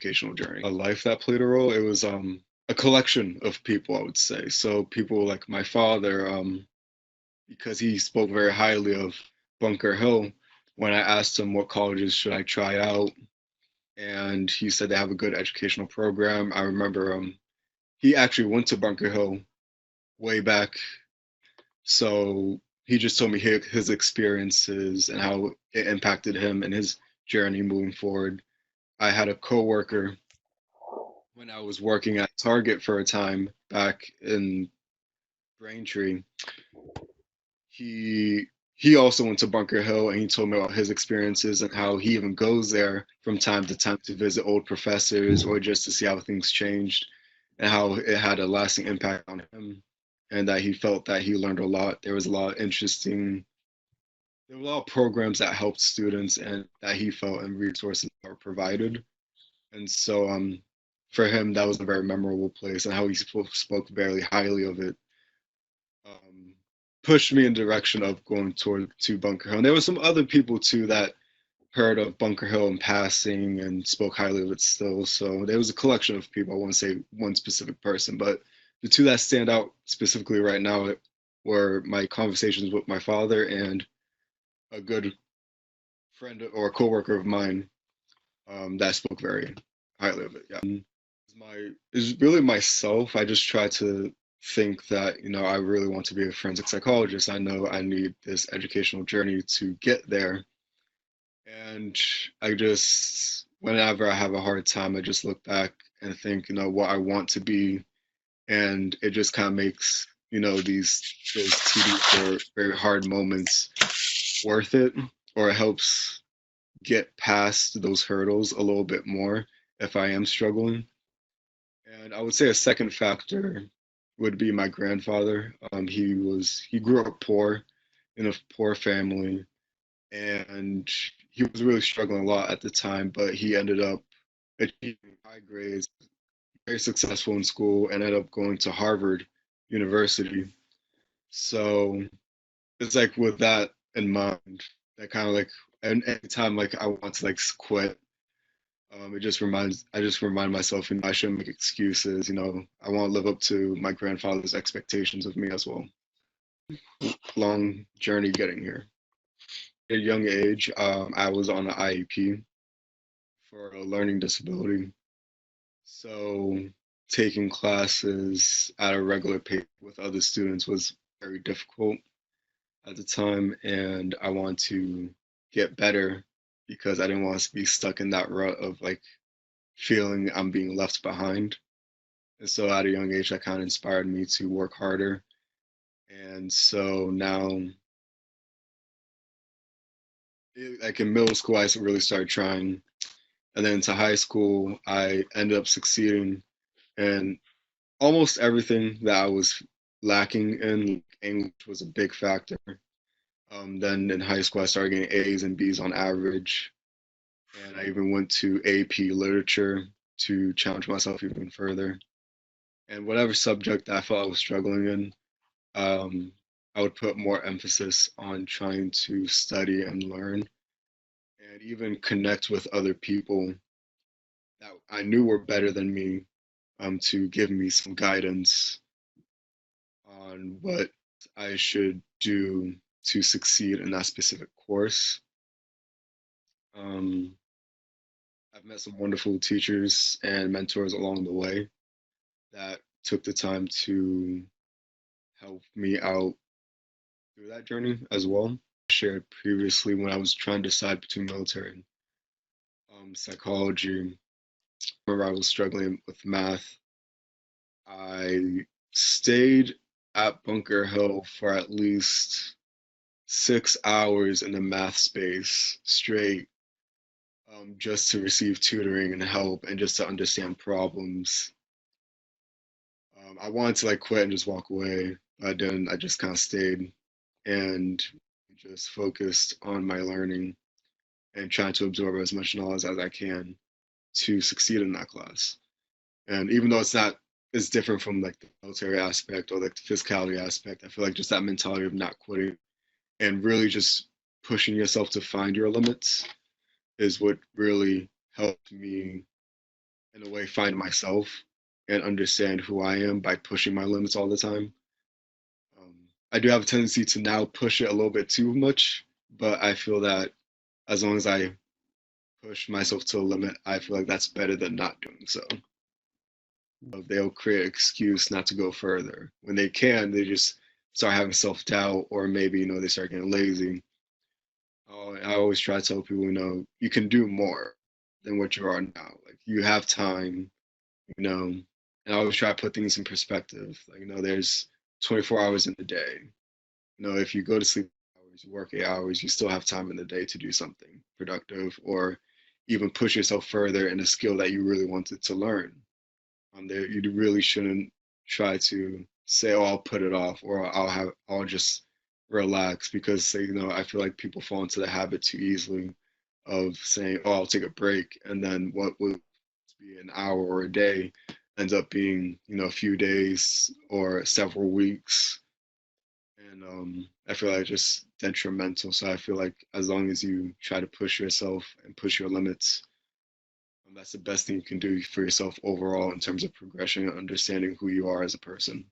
educational journey. A life that played a role, it was a collection of people, I would say. So people like my father, because he spoke very highly of Bunker Hill, when I asked him what colleges should I try out, and he said they have a good educational program. I remember he actually went to Bunker Hill way back, so he just told me his experiences and how it impacted him and his journey moving forward. I had a coworker when I was working at Target for a time back in Braintree. He he also went to Bunker Hill and he told me about his experiences and how he even goes there from time to time to visit old professors or just to see how things changed and how it had a lasting impact on him and that he felt that he learned a lot. There were a lot of programs that helped students and that he felt and resources are provided. And so for him that was a very memorable place and how he spoke very highly of it um, pushed me in the direction of going toward to Bunker Hill. And there were some other people too that heard of Bunker Hill in passing and spoke highly of it still. So there was a collection of people. I won't say one specific person, but the two that stand out specifically right now were my conversations with my father and a good friend or coworker of mine that spoke very highly of it. Yeah, my is really myself. I just try to think that I really want to be a forensic psychologist. I know I need this educational journey to get there, and I just whenever I have a hard time, I just look back and think what I want to be, and it just kind of makes those tedious or very hard moments worth it, or it helps get past those hurdles a little bit more if I am struggling. And I would say a second factor would be my grandfather. He grew up poor in a poor family, and he was really struggling a lot at the time. But he ended up achieving high grades, very successful in school, and ended up going to Harvard University. So it's like with that in mind, that kind of like, and anytime like I want to like quit, I just remind myself, I shouldn't make excuses. I want to live up to my grandfather's expectations of me as well. Long journey getting here. At a young age, I was on an IEP for a learning disability. So taking classes at a regular pace with other students was very difficult at the time, and I want to get better because I didn't want to be stuck in that rut of like feeling I'm being left behind. And so at a young age, that kind of inspired me to work harder. And so now, like in middle school, I really started trying. And then to high school, I ended up succeeding in almost everything that I was lacking in. English was a big factor. Then in high school, I started getting A's and B's on average. And I even went to AP literature to challenge myself even further. And whatever subject I felt I was struggling in, um, I would put more emphasis on trying to study and learn and even connect with other people that I knew were better than me to give me some guidance on what I should do to succeed in that specific course. Um, I've met some wonderful teachers and mentors along the way that took the time to help me out through that journey as well. I shared previously when I was trying to decide between military and psychology. Remember, I was struggling with math. I stayed at Bunker Hill for at least 6 hours in the math space straight, just to receive tutoring and help and just to understand problems. I wanted to like quit and just walk away, but I didn't. I just kind of stayed and just focused on my learning and trying to absorb as much knowledge as I can to succeed in that class. And even though it's different from like the military aspect or like the physicality aspect, I feel like just that mentality of not quitting and really just pushing yourself to find your limits is what really helped me in a way, find myself and understand who I am by pushing my limits all the time. I do have a tendency to now push it a little bit too much, but I feel that as long as I push myself to a limit, I feel like that's better than not doing so. They'll create an excuse not to go further. When they can, they just start having self doubt, or maybe, they start getting lazy. I always try to tell people, you can do more than what you are now. Like, you have time, you know, and I always try to put things in perspective. Like, there's 24 hours in the day. If you go to sleep hours, you work 8 hours, you still have time in the day to do something productive or even push yourself further in a skill that you really wanted to learn. There, you really shouldn't try to say, "Oh, I'll put it off," or I'll just relax because, I feel like people fall into the habit too easily of saying, "Oh, I'll take a break," and then what would be an hour or a day ends up being, a few days or several weeks, and I feel like just detrimental. So I feel like as long as you try to push yourself and push your limits, that's the best thing you can do for yourself overall in terms of progression and understanding who you are as a person.